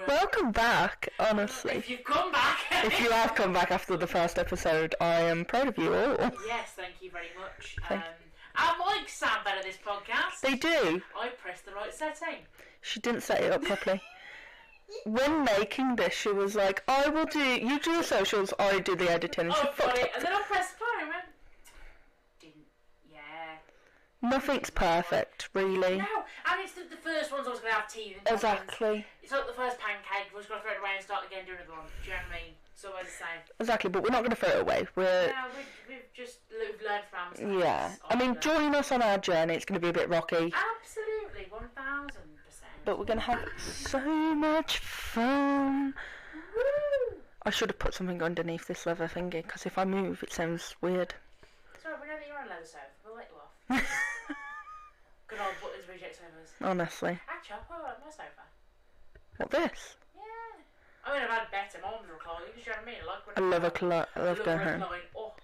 Welcome back, honestly. If you've come back. If you have come back after the first episode, I am proud of you all. Yes, thank you very much. Our mics sound better this podcast. They do. I pressed the right setting. She didn't set it up properly. When making this, she was like, you do the socials, I do the editing. Oh, got it. And then I pressed play and went, nothing's perfect, really. No, and it's the first ones I was going to have tea. Exactly. It's like the first pancake, we're just going to throw it away and start again doing another one. Do you know what I mean? It's always the same. Exactly, but we're not going to throw it away. No, we've learned from our mistakes. Yeah. I mean, join us on our journey. It's going to be a bit rocky. Absolutely, 1000%. But we're going to have so much fun. Woo! I should have put something underneath this leather thingy, because if I move, it sounds weird. Sorry, we know that you're on a leather sofa. We'll let you off. Good old buttons reject sofas. Honestly. Actually, I quite like my sofa. What, this? Yeah. I mean, I've had better. My mum's reclining. You know what I mean? I love going home. Oh.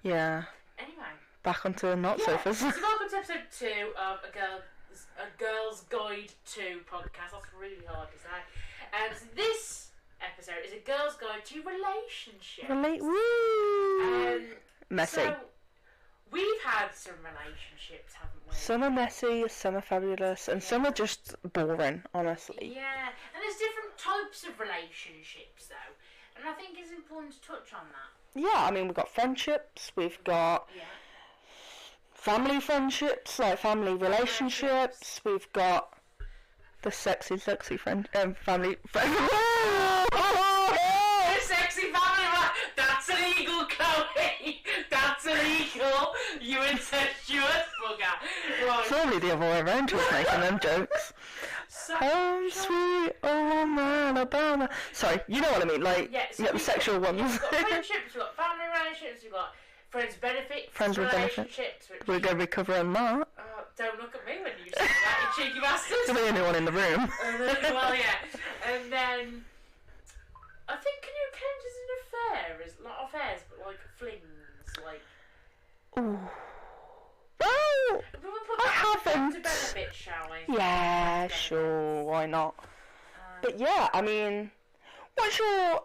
Yeah. Anyway. Back onto not sofas. So welcome to episode 2 of a Girl's Guide to podcast. That's really hard to say. So this episode is a Girl's Guide to relationships. Woo! Messy. So, we've had some relationships, haven't we? Some are messy, some are fabulous, and some are just boring, honestly. Yeah, and there's different types of relationships, though, and I think it's important to touch on that. Yeah, I mean, we've got friendships, we've got family friendships, like family relationships, we've got the sexy friend, family friend. The sexy family, that's illegal, Chloe. That's illegal. You incestuous bugger. Right. It's only the other way around who's making them jokes. Home sweet home Alabama. Sorry, you know what I mean, like, so you got the sexual ones. We've got friendships, we've got family relationships, we've got friends with benefits, friends with benefits. We're going to be covering that. Don't look at me when you say that, you cheeky bastards. You're the only one in the room. Well, yeah. And then, I think, can you count as an affair? As, not affairs, but like flings, like... Ooh. Well, I haven't. To benefit, shall we? Yeah, sure, why not? But yeah, I mean, what's your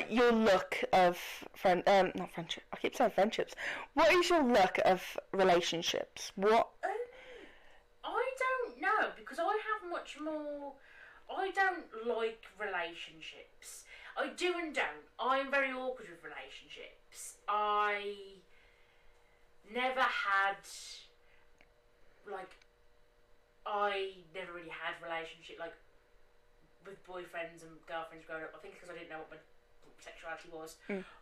your look of not friendship? I keep saying friendships. What is your look of relationships? What? I don't know, because I have much more. I don't like relationships. I do and don't. I'm very awkward with relationships. I never had, I never really had relationship, with boyfriends and girlfriends growing up. I think because I didn't know what my sexuality was.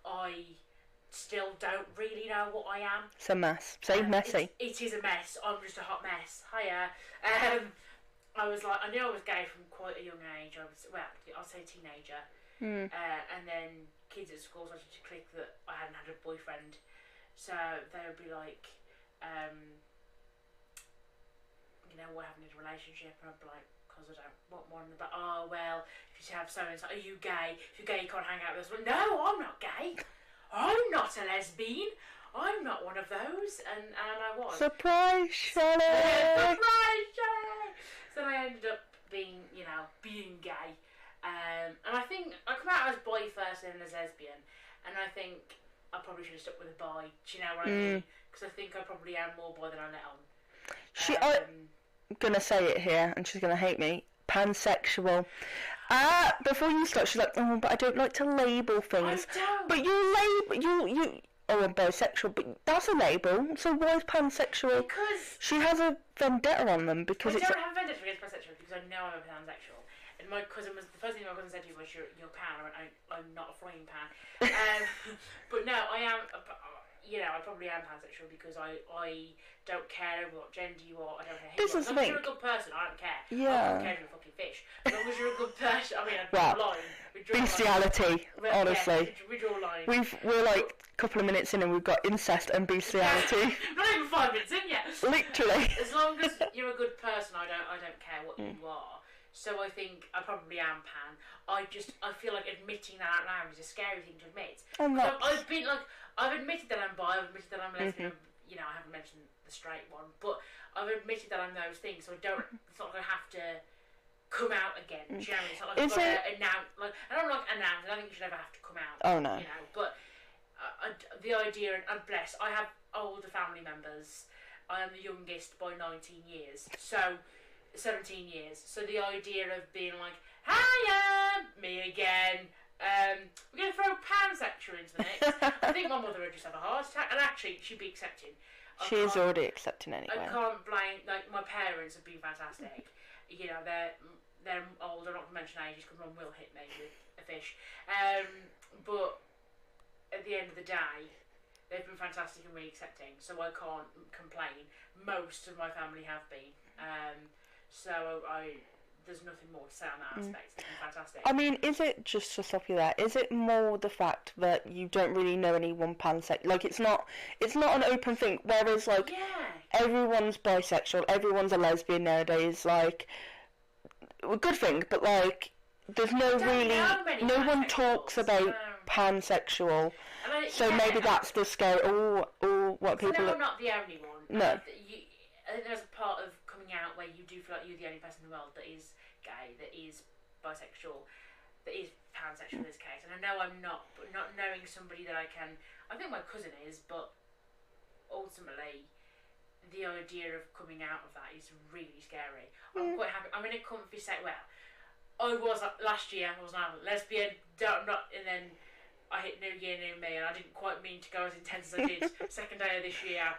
I still don't really know what I am. It's a mess. Messy. It is a mess. I'm just a hot mess. Hiya. I was I knew I was gay from quite a young age. I'll say teenager. And then kids at school started to click that I hadn't had a boyfriend. So they would be like, we're having a relationship, and I'd be like, because I don't want one. But well, if you have so and so, are you gay? If you're gay, you can't hang out with us. Well, no, I'm not gay. I'm not a lesbian. I'm not one of those. And I was. Surprise, Shelley! Surprise, Shelley! So I ended up being gay. And I think I come out as bi first and then as lesbian. And I think I probably should have stuck with a bi. Do you know what I mean? Because I think I probably am more bi than I let on. I'm gonna say it here, and she's gonna hate me. Pansexual. Before you start, she's like, oh, but I don't like to label things. I don't. But you. Oh, I'm bisexual, but that's a label. So why is pansexual? Because she has a vendetta on them because I don't have a vendetta against pansexual because I know I'm a pansexual. And my cousin the first thing my cousin said to me was, "You're pan." I went, "I'm not a frying pan." But no, I am. I probably am pansexual because I don't care what gender you are. I don't care. As long as you're a good person, I don't care. Yeah. I don't care if you're a fucking fish. As long as you're a good person. I mean, I draw a line. Bestiality, honestly. Yeah, we draw a line. We're like a couple of minutes in and we've got incest and bestiality. Not even 5 minutes in yet. Literally. As long as you're a good person, I don't care what you are. So I think I probably am pan. I feel like admitting that out loud is a scary thing to admit. I've admitted that I'm bi, I've admitted that I'm lesbian, I haven't mentioned the straight one, but I've admitted that I'm those things, so it's not going to have to come out again. Do you know what I mean? It's not like you've got to announce, like, I don't like announce, I don't think you should ever have to come out. Oh, no. You know, but the idea, and bless, I have older family members. I am the youngest by 19 years, so 17 years. So the idea of being like, hiya, me again. We're going to throw pansexual into the mix. I think my mother would just have a heart attack, and actually she'd be accepting. She's already accepting anyway. I can't blame, like, my parents have been fantastic. You know, they're old, I'm not going to mention ages because Mum will hit me with a fish. But at the end of the day, they've been fantastic and really accepting, so I can't complain. Most of my family have been. So there's nothing more to say on that aspect. It's been fantastic. I mean, is it, just to stop you there, is it more the fact that you don't really know anyone pansexual? Like, it's not an open thing, whereas, like, everyone's bisexual, everyone's a lesbian nowadays, like, a good thing, but, like, there's no one talks about pansexual, so maybe that's the scary, what people... No, I'm not the only one. No. There's a part of coming out where you do feel like you're the only person in the world that is gay, that is bisexual, that is pansexual in this case. And I know I'm not, but not knowing somebody that I think my cousin is, but ultimately the idea of coming out of that is really scary. I'm quite happy. I'm in a comfy state. Well, I was last year. I was now a lesbian. And then I hit New Year, New Me, and I didn't quite mean to go as intense as I did. Second day of this year,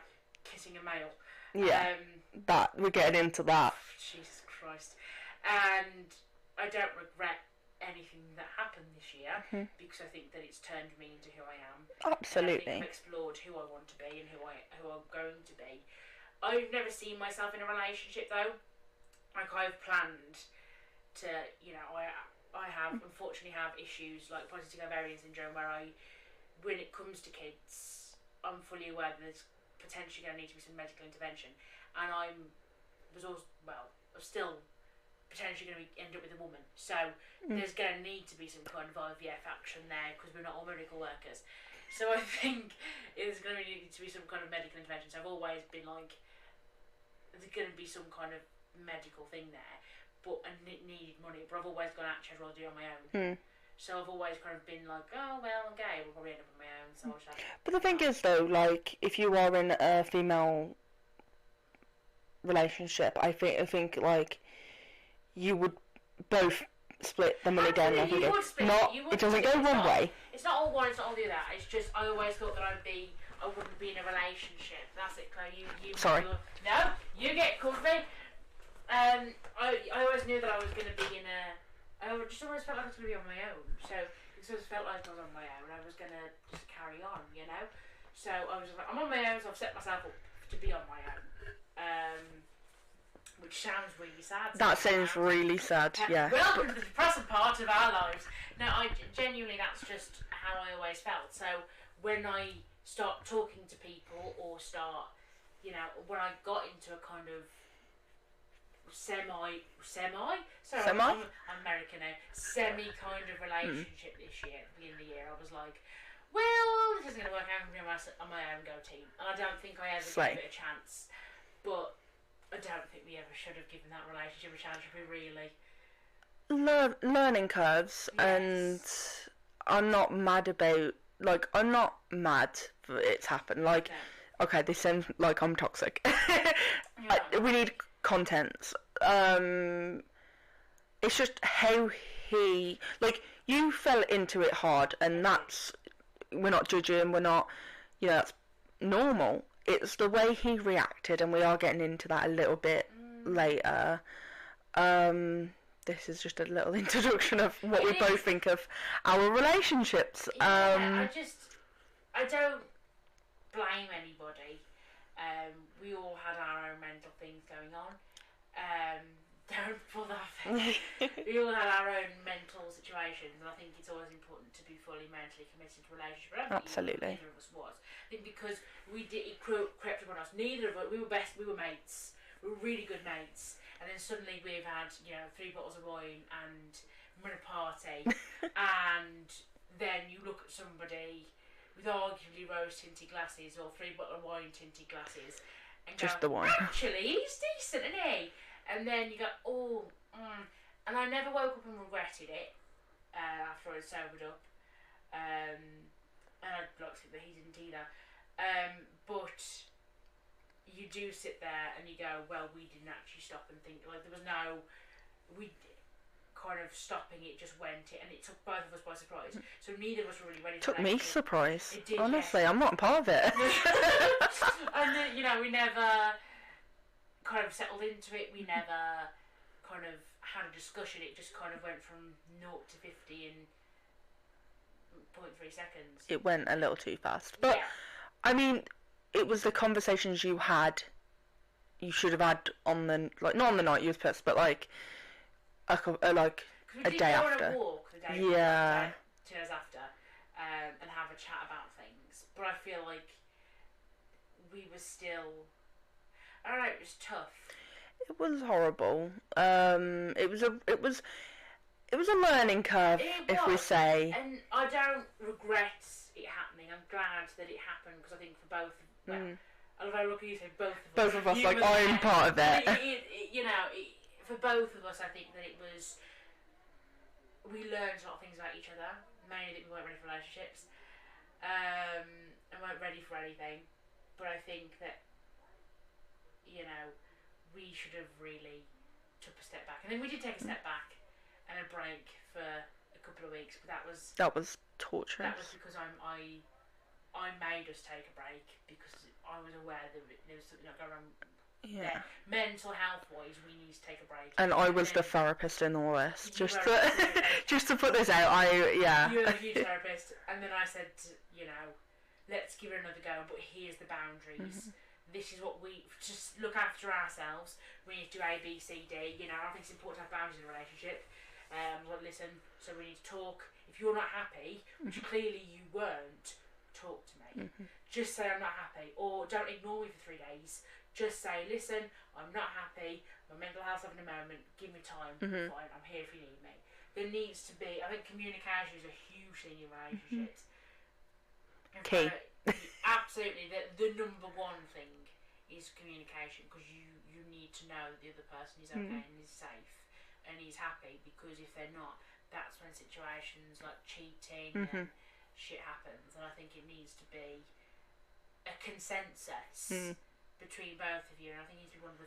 kissing a male. Yeah, that we're getting into that. Jesus Christ. And I don't regret anything that happened this year because I think that it's turned me into who I am. Absolutely. And I think I've explored who I want to be and who I'm going to be. I've never seen myself in a relationship though. Like, I've planned to, you know, I unfortunately have issues like polycystic ovarian syndrome where when it comes to kids, I'm fully aware that there's potentially going to need to be some medical intervention, and I'm still potentially going to end up with a woman, so there's going to need to be some kind of IVF action there because we're not all miracle workers. So I think there's going to need to be some kind of medical intervention. So I've always been like, there's going to be some kind of medical thing there, and it needed money, but I've always gone, actually I'd rather do it on my own. So I've always kind of been like, oh, well, I'm gay, we'll probably end up on my own, so I'll just have... But the thing is, though, like, if you are in a female relationship, I think like, you would both split the money down. It doesn't go one way. It's not all one, it's not all the other. It's just, I always thought that I wouldn't be in a relationship. That's it, Chloe. Sorry. No, you get comfy. I always knew that I was going to be in a... I just always felt like I was going to be on my own. So it sort of felt like I was on my own. I was going to just carry on, you know. So I was just like, I'm on my own, so I've set myself up to be on my own. Which sounds really sad. That sounds really sad, yeah. Welcome to the depressing part of our lives. No, genuinely, that's just how I always felt. So when I start talking to people or start, you know, when I got into a kind of I'm American now, semi kind of relationship this year, at the beginning of the year, I was like, well, this isn't going to work out, I'm going to be on my own go team. And I don't think I ever gave it a chance, but I don't think we ever should have given that relationship a chance, should we really? Learning curves, yes. And I'm not mad about, like, I'm not mad that it's happened, like, okay, this sounds like I'm toxic. We need contents. It's just how he, like, you fell into it hard, and that's, we're not judging, we're not, you know, that's normal. It's the way he reacted, and we are getting into that a little bit later. This is just a little introduction of what we both think of our relationships. I don't blame anybody. We all had our own mental things going on. Don't pull that face. We all had our own mental situations, and I think it's always important to be fully mentally committed to a relationship. I don't think neither of us was. I think because it crept upon us. Neither of us, we were mates. We were really good mates. And then suddenly we've had, you know, 3 bottles of wine and we're in a party, and then you look at somebody with arguably rose-tinted glasses or 3 bottle of wine-tinted glasses, and just go, the wine. actually, he's decent, isn't he? And then you go, And I never woke up and regretted it after I sobered up. And I'd like to think that he didn't either. But you do sit there and you go, well, we didn't actually stop and think. Like, there was no... We kind of stopping it, just went it, and it took both of us by surprise. So neither of us were really ready for Took me surprise. It did, honestly, yeah. I'm not a part of it. And then, you know, we never kind of settled into it. We never kind of had a discussion. It just kind of went from 0 to 50 in 0.3 seconds. It went a little too fast. But, yeah. I mean, it was the conversations you should have had on the, like, not on the night you was pissed, but like a day after. On a walk the day yeah. 2 days after, and have a chat about things. But I feel like we were still, I don't know, it was tough. It was horrible. It was a learning curve, if we say. And I don't regret it happening. I'm glad that it happened, because I think for both, although look at you say both of us like, I'm part of it. You know, for both of us, I think that it was, we learned a lot of things about each other, mainly that we weren't ready for relationships, and weren't ready for anything. But I think that, you know, we should have really took a step back. And then we did take a step back and a break for a couple of weeks, but that was torturous. That was because I made us take a break, because I was aware that there was something going on. Yeah. Mental health wise, we need to take a break. And I was the therapist in all this. Just to put this out, You were the huge therapist, and then I said, you know, let's give it another go, but here's the boundaries. This is what we just look after ourselves. We need to do A, B, C, D. You know, I think it's important to have boundaries in a relationship. Like, listen, so we need to talk. If you're not happy, which clearly you weren't, talk to me. Just say I'm not happy, or don't ignore me for 3 days. Just say, listen, I'm not happy, my mental health's having a moment, give me time, fine, I'm here if you need me. There needs to be, I think communication is a huge thing in relationships. Key. Absolutely, the number one thing is communication, because you need to know that the other person is okay and is safe and is happy, because if they're not, that's when situations like cheating and shit happens. And I think it needs to be a consensus between both of you, and I think it needs to be one of the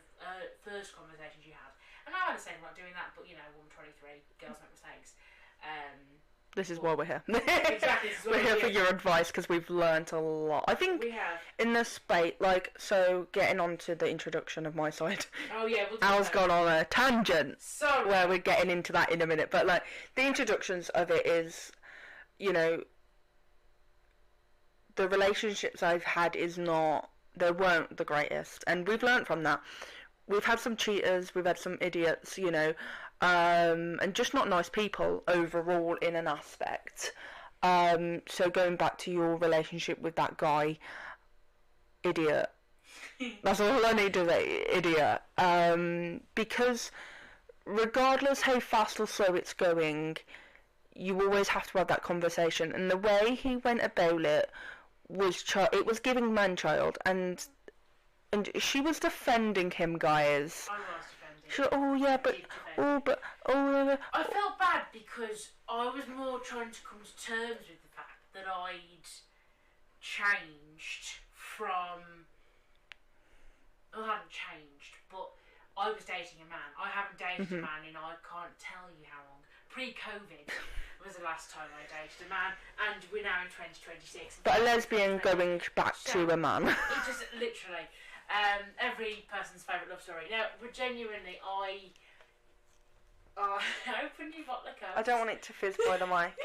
first conversations you have. And I understand I'm not doing that, but you know, I'm 23, girls make mistakes. This is why we're here. Exactly. We're here for your advice, because we've learnt a lot. I think we have. In this space, like, so getting on to the introduction of my side. Oh yeah, Al's gone on a tangent. Sorry. Where we're getting into that in a minute, but like the introductions of it is, you know, the relationships I've had they weren't the greatest, and we've learnt from that. We've had some cheaters, we've had some idiots, you know, and just not nice people overall in an aspect. So going back to your relationship with that guy, idiot. That's all I need to say, idiot. Because regardless how fast or slow it's going, you always have to have that conversation. And the way he went about it was giving man-child, and she was defending him, guys. I was defending. She was, I felt bad because I was more trying to come to terms with the fact that I'd changed from. Well, I hadn't changed, but I was dating a man. I haven't dated a man in, I can't tell you how long. Pre-COVID was the last time I dated a man, and we're now in 2026. But a lesbian going back to a man. It just literally, every person's favourite love story. Now, but genuinely, open your vodka. I don't want it to fizz by the mic.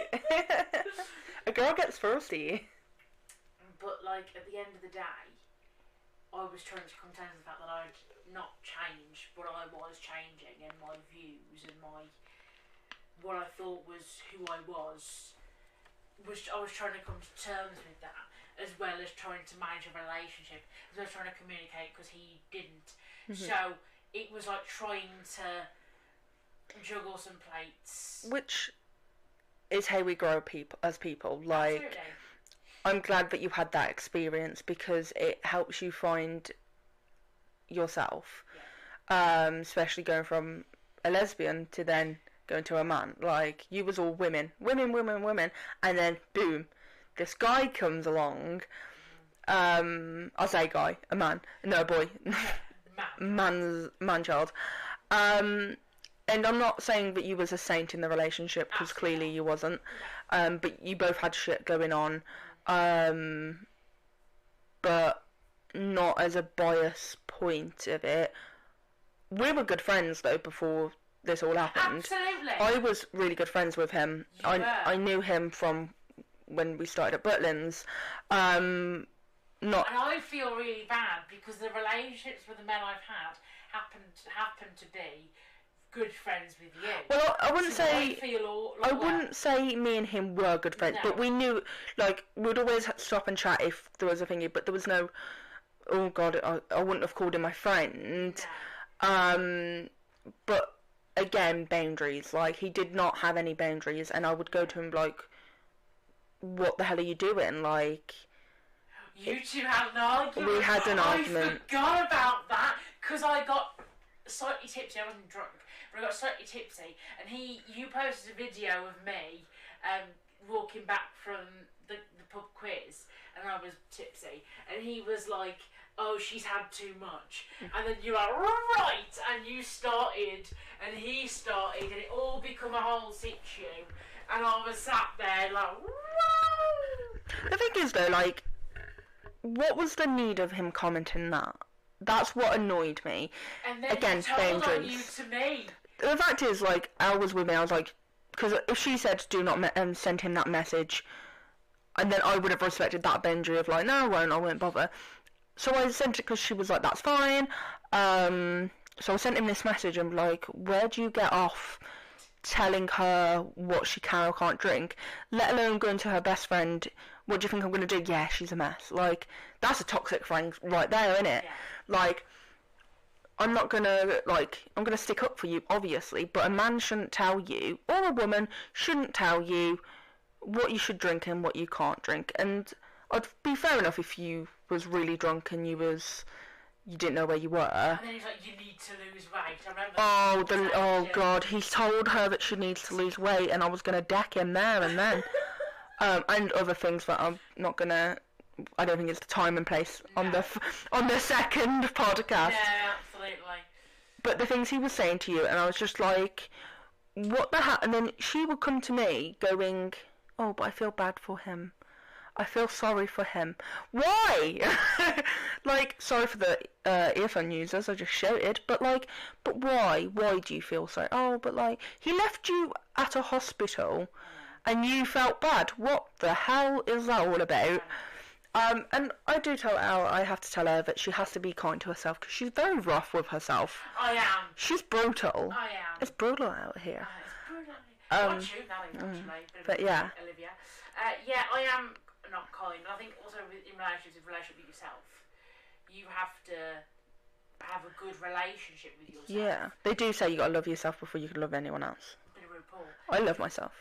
A girl gets thirsty. But like at the end of the day, I was trying to come to terms with the fact that I'd not changed, but I was changing, and my views and what I thought was who I was I was trying to come to terms with that, as well as trying to manage a relationship, as well as trying to communicate, because he didn't. So it was like trying to juggle some plates. Which is how we grow as people. Like, absolutely. I'm glad that you had that experience, because it helps you find yourself. Yeah. Especially going from a lesbian to then going to a man. Like, you was all women, and then boom, this guy comes along. I'll say guy, a man, no, a boy, man child. And I'm not saying that you was a saint in the relationship, because clearly you wasn't. But you both had shit going on. But not as a bias point of it. We were good friends though before this all happened. Absolutely. I was really good friends with him. I knew him from when we started at Butlins. And I feel really bad because the relationships with the men I've had happen to be good friends with you. Well, I wouldn't I wouldn't say me and him were good friends, No. but we knew, like, we'd always stop and chat if there was a thingy, but there was no, oh god, I wouldn't have called him my friend. No. But again, boundaries. Like, he did not have any boundaries, and I would go to him like, what the hell are you doing? Like, you two had an argument. We had an argument. I forgot about that because I got slightly tipsy. I wasn't drunk, but I got slightly tipsy, and you posted a video of me walking back from the pub quiz, and I was tipsy, and he was like, oh, she's had too much, and then you were like, right, and you started, and he started, and it all become a whole situ, and I was sat there like, whoa. The thing is though, like, what was the need of him commenting that? That's what annoyed me. And then Again, he told boundaries. on you to me. The fact is, like, Al was with me, I was like, because if she said do not send him that message, and then I would have respected that boundary of like, no, I won't bother. So I sent it because she was like, that's fine. So I sent him this message and like, where do you get off telling her what she can or can't drink, let alone going to her best friend, what do you think I'm going to do? Yeah, she's a mess. Like, that's a toxic friend right there, isn't it? Yeah. Like, I'm not going to, like, I'm going to stick up for you, obviously, but a man shouldn't tell you, or a woman shouldn't tell you what you should drink and what you can't drink. And I'd be fair enough if you was really drunk and you didn't know where you were. And then he's like, you need to lose weight. I remember. Oh god, he told her that she needs to lose weight, and I was gonna deck him there and then. And other things that I'm not gonna. I don't think it's the time and place on the second podcast. Yeah, absolutely. But the things he was saying to you, and I was just like, what the hell? And then she would come to me going, oh, but I feel bad for him. I feel sorry for him. Why? Like, sorry for the earphone users, I just shouted, but why? Why do you feel so? Oh, but like, he left you at a hospital and you felt bad. What the hell is that all about? And I do tell Al, I have to tell her that she has to be kind to herself because she's very rough with herself. I am. She's brutal. I am. It's brutal out here. It's brutal. I'd shoot that actually. But yeah. Olivia. Yeah, I am not kind. I think also in relationship with yourself, you have to have a good relationship with yourself. Yeah, they do say you gotta love yourself before you can love anyone else. Bit of RuPaul. I love myself.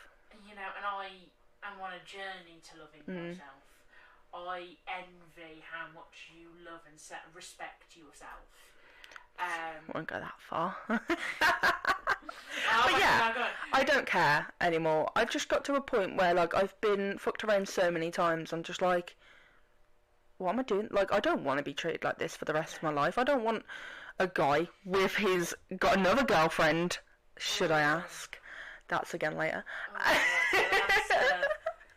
You know, and I am on a journey to loving myself. I envy how much you love and respect yourself. Won't go that far. But yeah, I don't care anymore. I've just got to a point where, like, I've been fucked around so many times. I'm just like, what am I doing? Like, I don't want to be treated like this for the rest of my life. I don't want a guy with got another girlfriend. Should I ask? That's again later.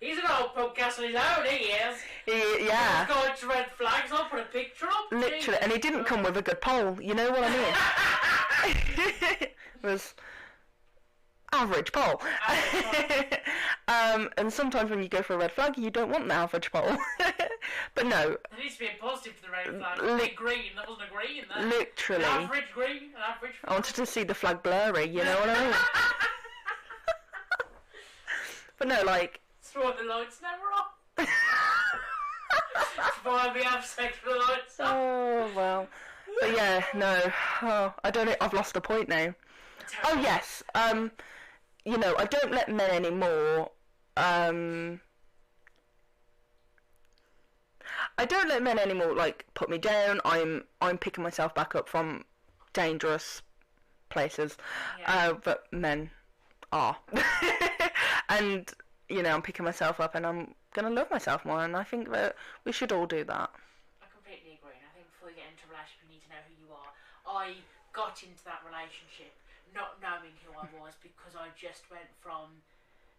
He's an old podcast on his own, he is. Yeah. He's going to red flags, I'll put a picture up. Literally, and he didn't come with a good poll, you know what I mean? It was average poll. And sometimes when you go for a red flag, you don't want the average poll. But no. There needs to be a positive for the red flag. Green, that wasn't a green there. Literally. An average green, an average flag. I wanted to see the flag blurry, you know what I mean? But no, like... Throw the lights never on. Why we have sex with the lights on. Oh, well. But yeah, no. Oh, I don't know. I've lost the point now. Oh, yes. You know, I don't let men anymore. I don't let men anymore, like, put me down. I'm picking myself back up from dangerous places. Yeah. But men, are. And, you know, I'm picking myself up and I'm going to love myself more, and I think that we should all do that. I completely agree, and I think before you get into a relationship, you need to know who you are. I got into that relationship not knowing who I was, because I just went from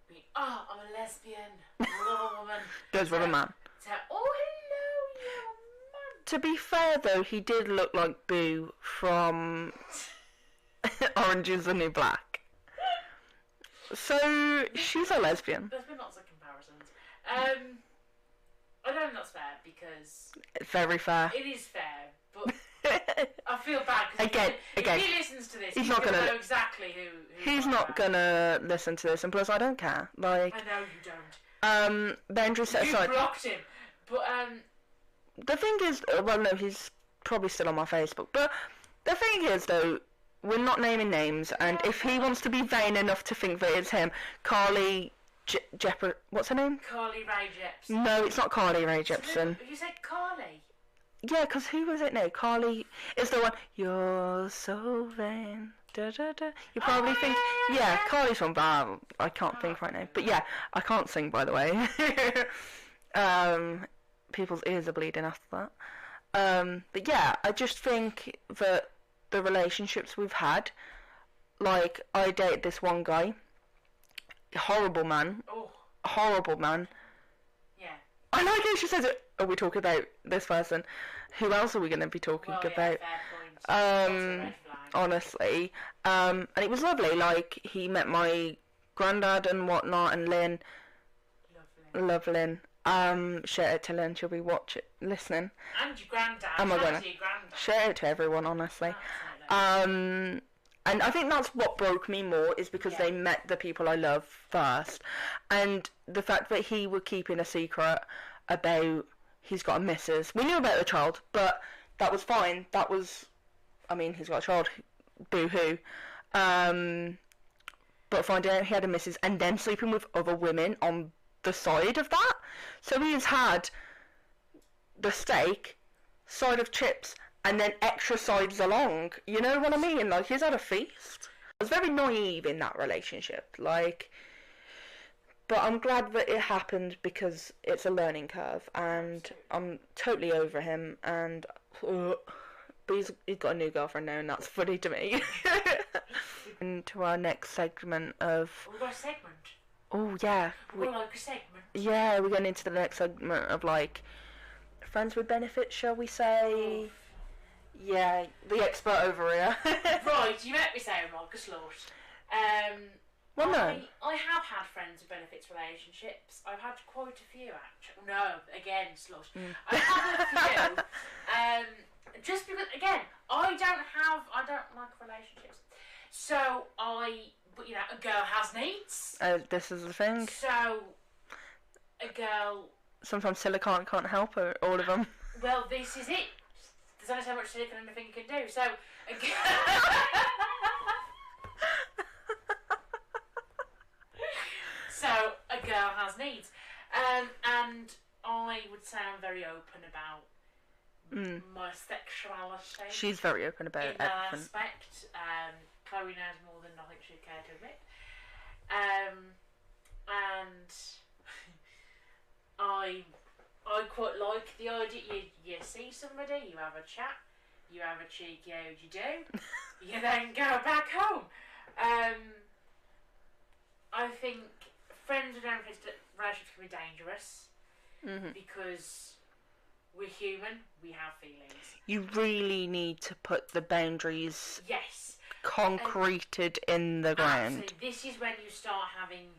being, oh, I'm a lesbian, I love a woman. Goes with a man. So, oh, hello, you're a man. To be fair, though, he did look like Boo from Orange is the New Black. So, she's a lesbian. There's been lots of comparisons. I don't think that's fair, because... It's very fair. It is fair, but I feel bad, because if he listens to this, he's not going to gonna know exactly who he's not going to listen to this, and plus I don't care. Like, I know you don't. Boundaries set aside. You blocked him, but The thing is, well, no, he's probably still on my Facebook, but the thing is, though, we're not naming names, and if he wants to be vain enough to think that it's him, Carly what's her name? Carly Rae Jepsen. No, it's not Carly Rae Jepsen. You said Carly? Yeah, because who was it now? Carly is the one, you're so vain. Da, da, da. You probably think, yeah, Carly's one, but I can't think right now. But yeah, I can't sing, by the way. People's ears are bleeding after that. But yeah, I just think that the relationships we've had, like, I dated this one guy, horrible man, Yeah. I like how she says it. Are we talking about this person? Who else are we going to be talking about? Fair point. Honestly, and it was lovely. Like, he met my granddad and whatnot, and Lynn. Love Lynn. Shout out to Lynn. She'll be listening. And your granddad. Oh my god. Shout out to everyone, honestly. And I think that's what broke me more, is because they met the people I love first, and the fact that he were keeping a secret about he's got a missus. We knew about the child, but that was fine. That was, I mean, he's got a child, boo-hoo. But finding out he had a missus and then sleeping with other women on the side of that. So he has had the steak, side of chips, and then extra sides along. You know what I mean? Like, he's had a feast. I was very naive in that relationship. Like, but I'm glad that it happened, because it's a learning curve, and I'm totally over him, and but he's got a new girlfriend now, and that's funny to me. Into our next segment of... We've got a segment. Oh, yeah. We're like a segment. Yeah, we're going into the next segment of, like, friends with benefits, shall we say? Yeah, the expert over here. Right, you met me saying like a slut. Well, no. I have had friends with benefits relationships. I've had quite a few, actually. No, again, slut. I've had a few. Just because, again, I don't like relationships. So but you know, a girl has needs. This is the thing. So, a girl... Sometimes silicone can't help her, all of them. Well, this is it. There's only so much silicone and anything you can do. So, a girl... So, a girl has needs. And I would say I'm very open about my sexuality. She's very open about in that everything. aspect. Chloe knows more than I think she'd care to admit. And I quite like the idea. You see somebody, you have a chat, you have a cheeky how do you do, you then go back home. I think friends with relationships can be dangerous because we're human, we have feelings. You really need to put the boundaries concreted in the ground. Absolutely. This is when you start having,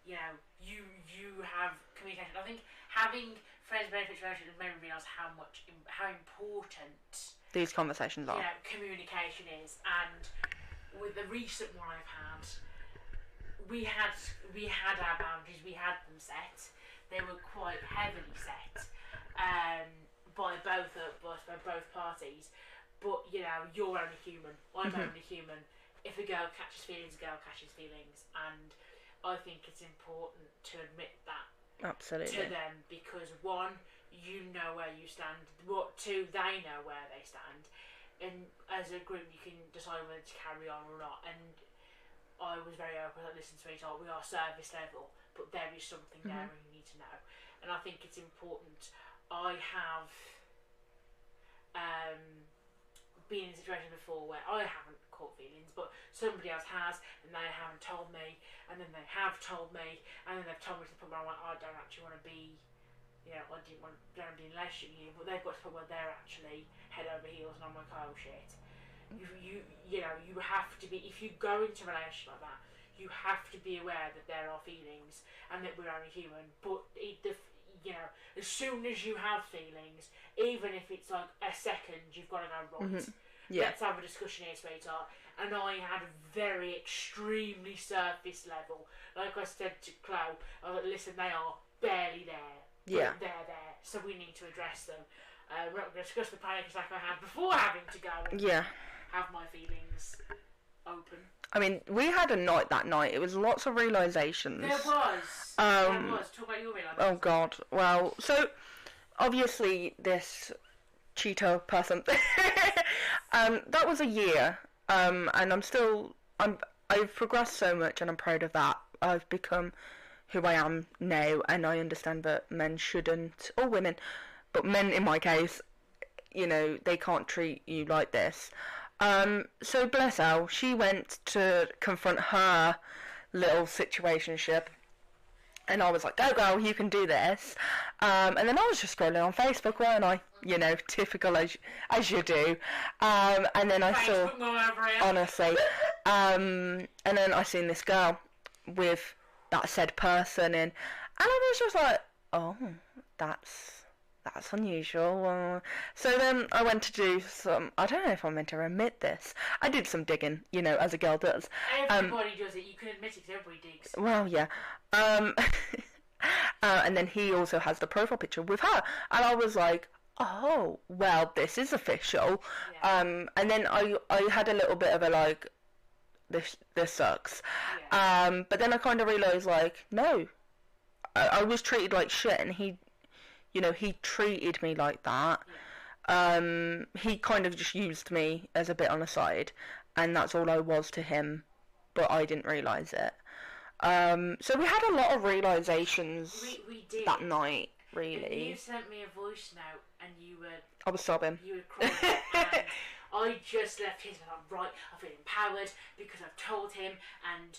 you know, you have communication. I think having friends with benefits relationships made me realise how important these conversations are. You know, communication is. And with the recent one I've had, we had our boundaries, we had them set. They were quite heavily set by both parties. But you know, you're only human. I'm only human. If a girl catches feelings, a girl catches feelings, and I think it's important to admit that. Absolutely. To them, because one, you know where you stand. Two, they know where they stand, and as a group, you can decide whether to carry on or not. And I was very open. Like, listen, sweetheart, we are service level, but there is something there, and you need to know. And I think it's important. I have been in a situation before where I haven't caught feelings, but somebody else has, and they haven't told me, and then they have told me, and then they've told me to the point where I'm like, I don't actually want to be, I don't want to be in a relationship with you, but they've got to the point where they're actually head over heels, and I'm like, oh shit. You have to be, if you go into a relationship like that, you have to be aware that there are feelings and that we're only human. But as soon as you have feelings, even if it's like a second, you've got to go, right, let's have a discussion here, sweetheart. And I had a very extremely surface level. Like I said to Chloe, I was like, listen, they are barely there. Yeah. They're there, so we need to address them. We're not going to discuss the panic attack I had before having to go and have my feelings open. I mean, we had a night that night. It was lots of realizations. There was. Talk about your realizations. Oh, God. Well, so, obviously, this Cheeto person, that was a year, and I've progressed so much, and I'm proud of that. I've become who I am now, and I understand that men shouldn't, or women, but men in my case, they can't treat you like this. So bless Elle, she went to confront her little situationship, and I was like, go girl, you can do this. And then I was just scrolling on Facebook, weren't I? Typical as you do. And then I saw, honestly, and then I seen this girl with that said person in, and I was just like, oh, that's unusual. So then I went to do some, I don't know if I'm meant to admit this, I did some digging, as a girl does. Everybody does it, you can admit it because everybody digs. Well, yeah. And then he also has the profile picture with her, and I was like, oh, well, this is official. Yeah. And then I had a little bit of a like, this sucks. Yeah. But then I kind of realised, like, no, I was treated like shit, and he treated me like that. Yeah. He kind of just used me as a bit on the side, and that's all I was to him, but I didn't realise it. So we had a lot of realisations we did. That night, really. And you sent me a voice note, and I was sobbing. You were crying, and I just left his, and I'm right, I feel empowered because I've told him, and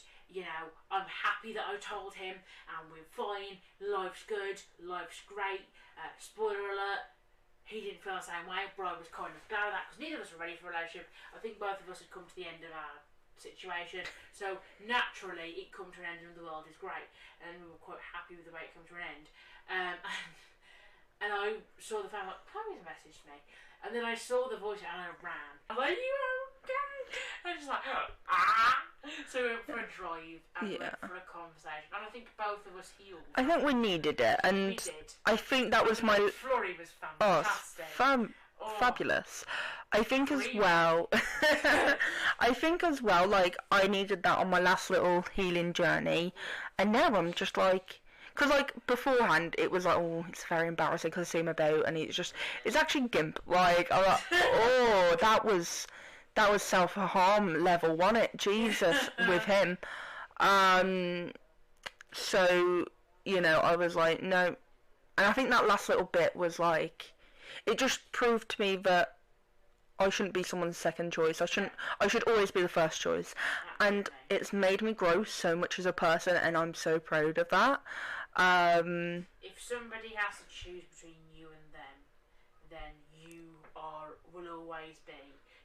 I'm happy that I told him, and we're fine, life's good, life's great. Spoiler alert, he didn't feel the same way, but I was kind of glad of that because neither of us were ready for a relationship. I think both of us had come to the end of our situation, so naturally it come to an end and the world is great, and we were quite happy with the way it came to an end. And I saw the family, like, Chloe's messaged me, and then I saw the voice and I ran. I was like, are you okay? I was just like, ah! So we went for a drive and went for a conversation, and I think both of us healed. I think we needed it, and we did. I think that was my... Florrie was fantastic. Fabulous. I think as well, like, I needed that on my last little healing journey, and now I'm just like... Because, like, beforehand, it was like, oh, it's very embarrassing because I see him about, and it's actually gimp. Like, I'm like, oh, that was self-harm level, wasn't it? Jesus, with him. So, I was like, no. And I think that last little bit was like, it just proved to me that I shouldn't be someone's second choice. I should always be the first choice. And it's made me grow so much as a person, and I'm so proud of that. If somebody has to choose between you and them, then will always be.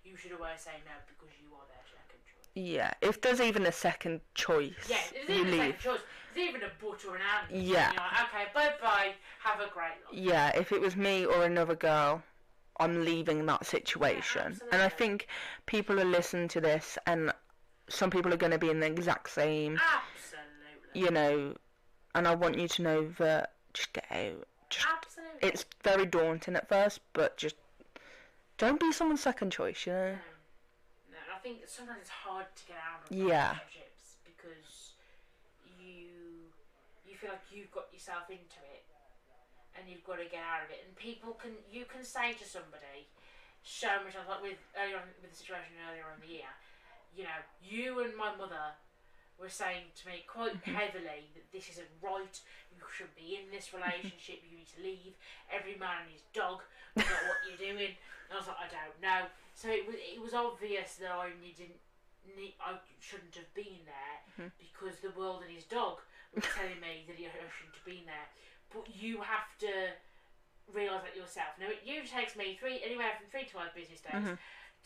You should always say no because you are their second choice. Yeah, if there's even a second choice, there's even a second choice. There's even a but or an and. Yeah. You're like, okay, bye-bye, have a great life. Yeah, if it was me or another girl, I'm leaving that situation. Yeah, and I think people are listening to this, and some people are going to be in the exact same... Absolutely. And I want you to know that just get out. Absolutely. It's very daunting at first, but just don't be someone's second choice, No, I think sometimes it's hard to get out of relationships because you feel like you've got yourself into it and you've got to get out of it. And you can say to somebody so much, like earlier on with the situation earlier on in the year, you and my mother were saying to me quite heavily that this isn't right, you shouldn't be in this relationship, you need to leave, every man and his dog, you know what you're doing. And I was like, I don't know. So it was obvious that I shouldn't have been there because the world and his dog were telling me that I shouldn't have been there. But you have to realise that yourself. Now, it usually takes me anywhere from 3 to 5 business days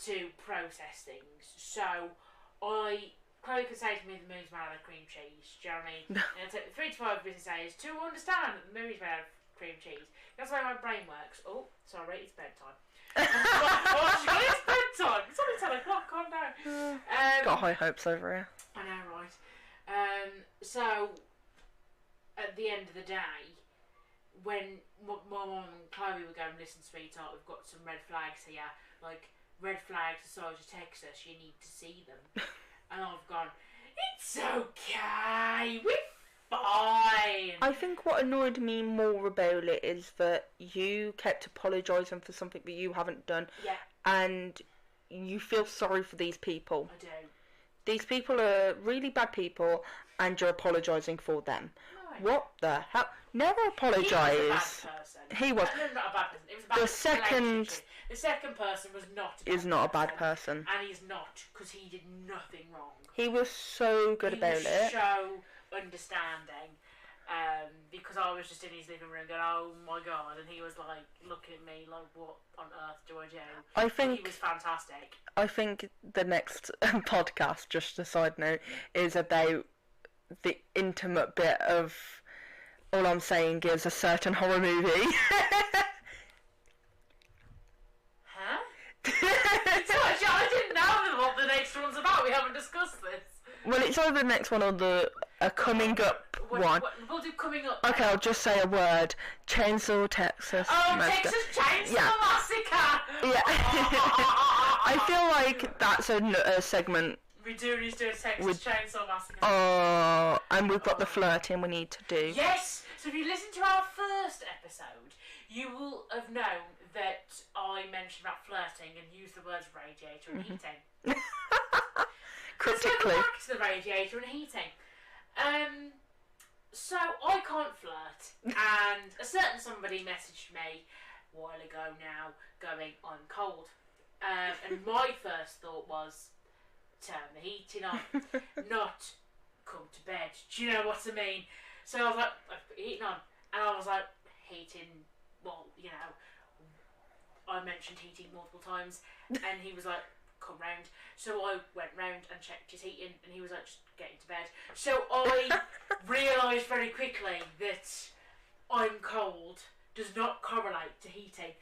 to process things. So Chloe could say to me the moon's made out of cream cheese. Do you know what I mean? And it'll take me 3 to 5 business days to understand that the moon is made out of cream cheese. That's the way my brain works. Oh, sorry, it's bedtime. It's bedtime. It's only 10 o'clock. Calm down. Got high hopes over here. I know, right? So at the end of the day, when my mum and Chloe were going, listen, sweetheart, we've got some red flags here. Like, red flags the size of Texas, you need to see them. And I've gone, it's okay, we're fine. I think what annoyed me more about it is that you kept apologising for something that you haven't done. Yeah. And you feel sorry for these people. I do. These people are really bad people and you're apologising for them. No. What the hell? Never apologise. He was a bad person. He was. No, not a bad person. It was a bad relationship. The second person was not a bad is not a bad person. And he's not, because he did nothing wrong. He was so good about it. He was so understanding. Because I was just in his living room going, oh my god, and he was like looking at me like, what on earth do I do? I think he was fantastic. I think the next podcast, just a side note, is about the intimate bit of, all I'm saying is a certain horror movie. Huh? I didn't know what the next one's about. We haven't discussed this. Well, it's either the next one or a coming up one. We'll do coming up. Okay, I'll just say a word. Chainsaw Texas. Oh, Massacre. Texas Chainsaw Massacre! Yeah. I feel like that's a segment. We do need to do a Texas Chainsaw Massacre. Oh, and we've got the flirting we need to do. Yes! So if you listen to our first episode, you will have known that I mentioned about flirting and used the words radiator and heating. Cryptically. Let's go back to the radiator and heating. So I can't flirt, and a certain somebody messaged me a while ago now, going, I'm cold. And my first thought was, turn the heating on, not come to bed. Do you know what I mean? So I was like, I put the heating on, and I was like, heating, well, you know, I mentioned heating multiple times, and he was like, come round. So I went round and checked his heating, and he was like, just get into bed. So I realised very quickly that I'm cold does not correlate to heating.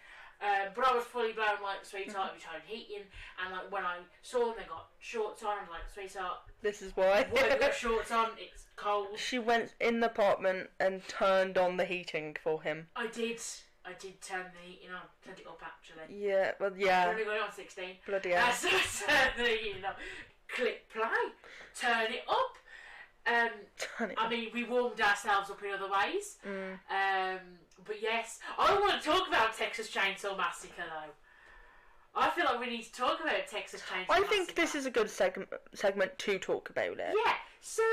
But I was fully blown, like, sweetheart, we tried heating, and like when I saw them, they got shorts on, I was like, sweetheart, this is why. why have you got shorts on? It's cold. She went in the apartment and turned on the heating for him. I did turn the heating on, turned it up actually. Yeah, well, yeah. I've only got it on 16. Bloody hell. So I turned the heating on, click play, turn it up. I mean, we warmed ourselves up in other ways. But yes, I want to talk about Texas Chainsaw Massacre though. I feel like we need to talk about Texas Chainsaw Massacre. I think this is a good segment to talk about it. Yeah, so,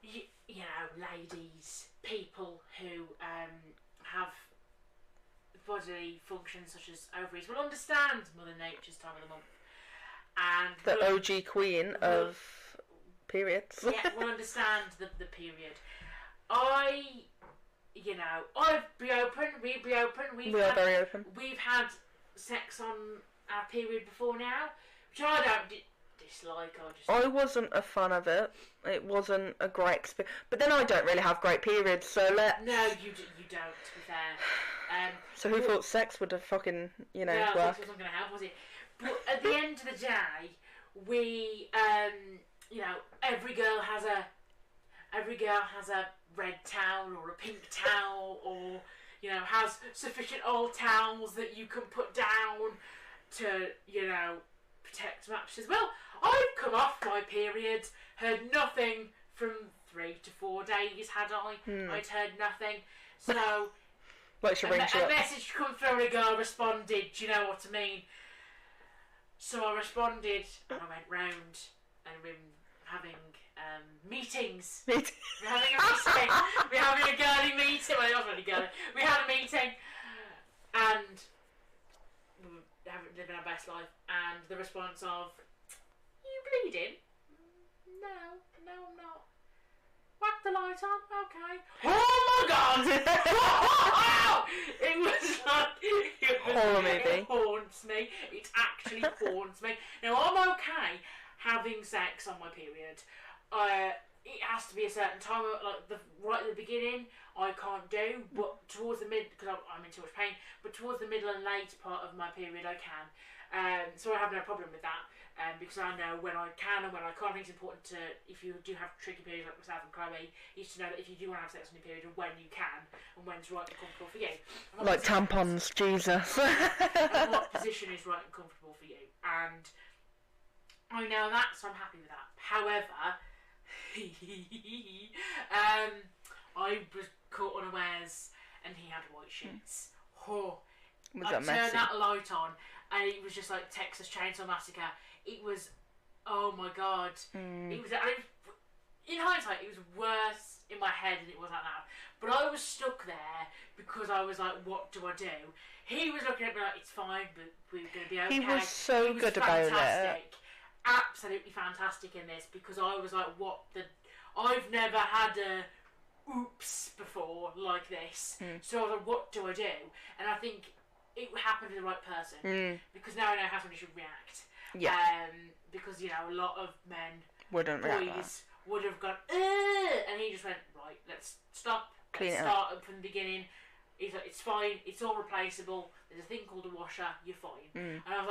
you know, ladies, people who have bodily functions such as ovaries will understand Mother Nature's time of the month. And the OG queen of periods. Yeah, will understand the period. We'd be open. We are very open. We've had sex on our period before now, which I don't dislike. I wasn't a fan of it. It wasn't a great experience. But then I don't really have great periods, so let's... No, you don't, to be fair. So who thought sex would have fucking, no, worked? Sex wasn't going to help, was it? But at the end of the day, we, every girl has a red towel or a pink towel, or has sufficient old towels that you can put down to protect mattresses. Well, I've come off my period, heard nothing from 3 to 4 days. Had I'd heard nothing. So a message come through, and a girl responded. Do you know what I mean? So I responded, and I went round, and having meetings. We're having a meeting. We're having a girly meeting. Well, it wasn't really girly. We had a meeting, and we were living our best life. And the response of, "You bleeding? No, I'm not. Whack the light on, okay." Oh my god! It was like it haunts me. It actually haunts me. Now I'm okay having sex on my period. It has to be a certain time, like right at the beginning. I can't do, but towards the mid, because I'm in too much pain. But towards the middle and late part of my period, I can. So I have no problem with that. Because I know when I can and when I can't. I think it's important to, if you do have tricky periods like myself and Chloe, is to know that if you do want to have sex on your period, when you can and when's right and comfortable for you. Like tampons, Jesus. And what position is right and comfortable for you. And I know that, so I'm happy with that. However, I was caught unawares and he had white sheets. Oh, Was I that turned messy? that light on and it was just like Texas Chainsaw Massacre. It was, oh my god. It was, in hindsight, it was worse in my head than it was out loud. But I was stuck there because I was like, what do I do? He was looking at me like, it's fine, but we're going to be okay. He was so good about it. Absolutely fantastic in this, because I was like, I've never had a oops before like this. So I was like, what do I do? And I think it happened to the right person, because now I know how somebody should react. Yeah. Because, you know, a lot of men, Wouldn't react that. boys, would have gone, and he just went, right, let's stop. Clean Let's it start up from the beginning. He's like, it's fine, it's all replaceable. There's a thing called a washer, you're fine. And I was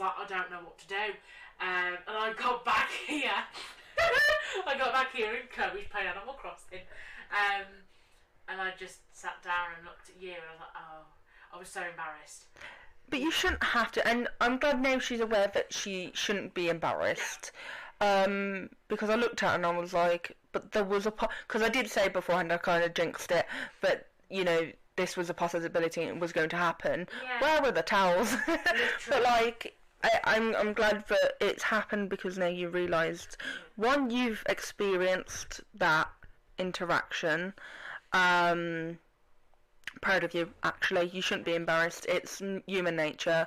like, I don't know what to do. And I got back here. And Chloe's playing Animal Crossing. And I just sat down and looked at you and I was like, oh, I was so embarrassed. But you shouldn't have to, and I'm glad now she's aware that she shouldn't be embarrassed. Because I looked at her and I was like, but there was because I did say beforehand, I kind of jinxed it, but, you know, this was a possibility and it was going to happen. Yeah. Where were the towels? But, like, I'm glad that it's happened, because now you realised, one, you've experienced that interaction. Proud of you, actually. You shouldn't be embarrassed. It's human nature.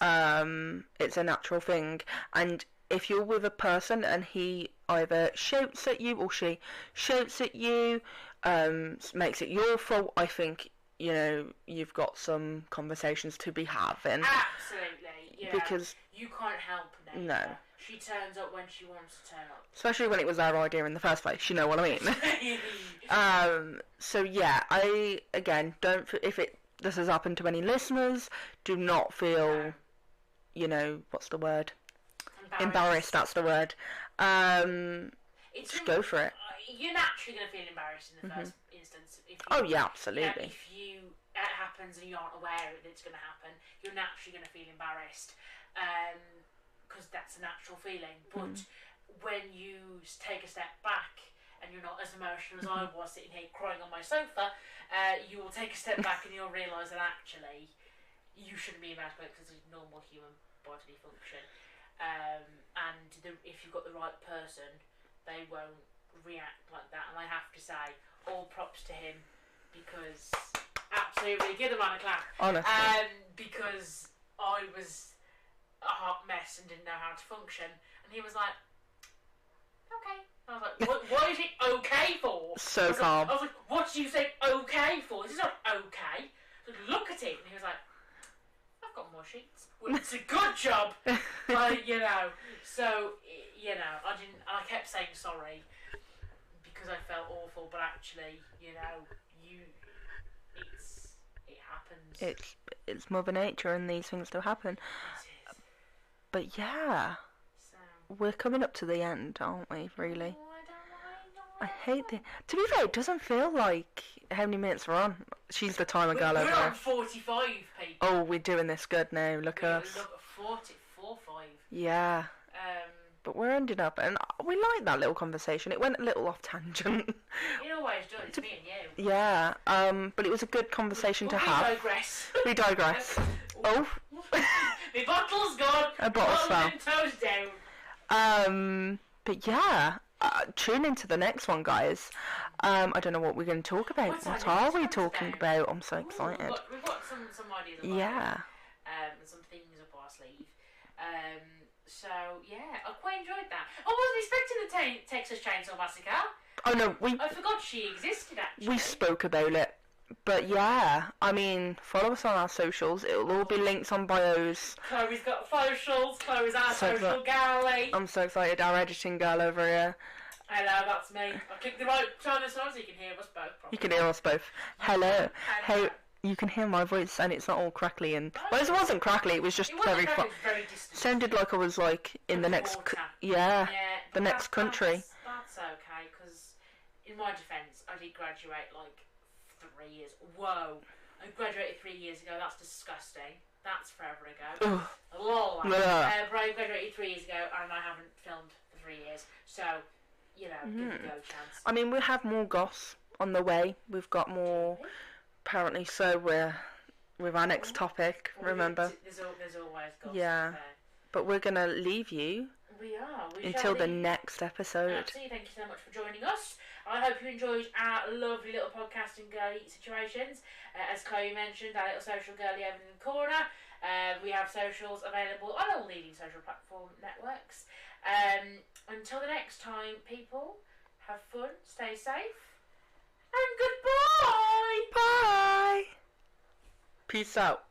It's a natural thing. And if you're with a person and he either shouts at you or she shouts at you, makes it your fault, I think, you know, you've got some conversations to be having. Absolutely, yeah. Because you can't help nature. No. She turns up when she wants to turn up. Especially when it was our idea in the first place, you know what I mean? So yeah, again, if this has happened to any listeners, do not feel, you know, what's the word? Embarrassed, that's the word. Just go for it. You're naturally going to feel embarrassed in the first instance. Yeah, absolutely. If it happens and you aren't aware that it's going to happen, you're naturally going to feel embarrassed. Because that's a natural feeling. But when you take a step back and you're not as emotional as I was sitting here crying on my sofa, you will take a step back and you'll realise that actually you shouldn't be embarrassed by it, because it's a normal human bodily function. If you've got the right person, they won't react like that. And I have to say, all props to him, because absolutely, give the man a clap. Honestly. Because I was a hot mess and didn't know how to function, and he was like, okay. I was like, what is it okay for? So calm. I was like, what do you say okay for? This is not okay. So look at it. And he was like, I've got more sheets. Well, it's a good job. But, you know, so, you know, I kept saying sorry because I felt awful, but actually, you know, it happens. It's Mother Nature, and these things do happen. But yeah, we're coming up to the end, aren't we, really? I hate the... To be fair, it doesn't feel like how many minutes we're on. She's the timer girl over We're there. on 45, people. Oh, we're doing this good now, look at us. Look at 45. Yeah. But we're ending up, and we like that little conversation. It went a little off tangent. It always does, it's me and you. Yeah, but it was a good conversation to have. We digress. Oh. My bottle's gone. A bottle's fell. Toes down. But yeah, tune into the next one, guys. I don't know what we're going to talk about. What are we talking about? I'm so excited. We've got some ideas. Yeah. And some things up our sleeve. So yeah, I quite enjoyed that. I wasn't expecting the Texas Chainsaw Massacre. Oh no, I forgot she existed actually. We spoke about it. But yeah, I mean, follow us on our socials. It'll all be linked on bios. Chloe's got socials. Chloe's our social galley. I'm so excited. Our editing girl over here. Hello, that's me. I clicked the right time so you can hear us both. Probably. You can hear us both. Hello. Hey, you can hear my voice and it's not all crackly and... Well, it wasn't crackly, it was just very fun. Very distant. Sounded like I was like in the next... the next country. That's okay, because in my defence, I did graduate like 3 years. Whoa. I graduated 3 years ago, that's disgusting. That's forever ago. Lol. But I graduated 3 years ago and I haven't filmed for 3 years. So, you know, give it a go chance. I mean, we have more goss on the way. We've got more... Apparently, so we're with our next topic. Remember? There's always gossip. Yeah, but we're gonna leave you. We are. Until the next episode. Absolutely. Thank you so much for joining us. I hope you enjoyed our lovely little podcasting girly situations. As Chloe mentioned, our little social girly over in the corner. We have socials available on all leading social platform networks. Until the next time, people, have fun, stay safe. And goodbye! Bye! Peace out.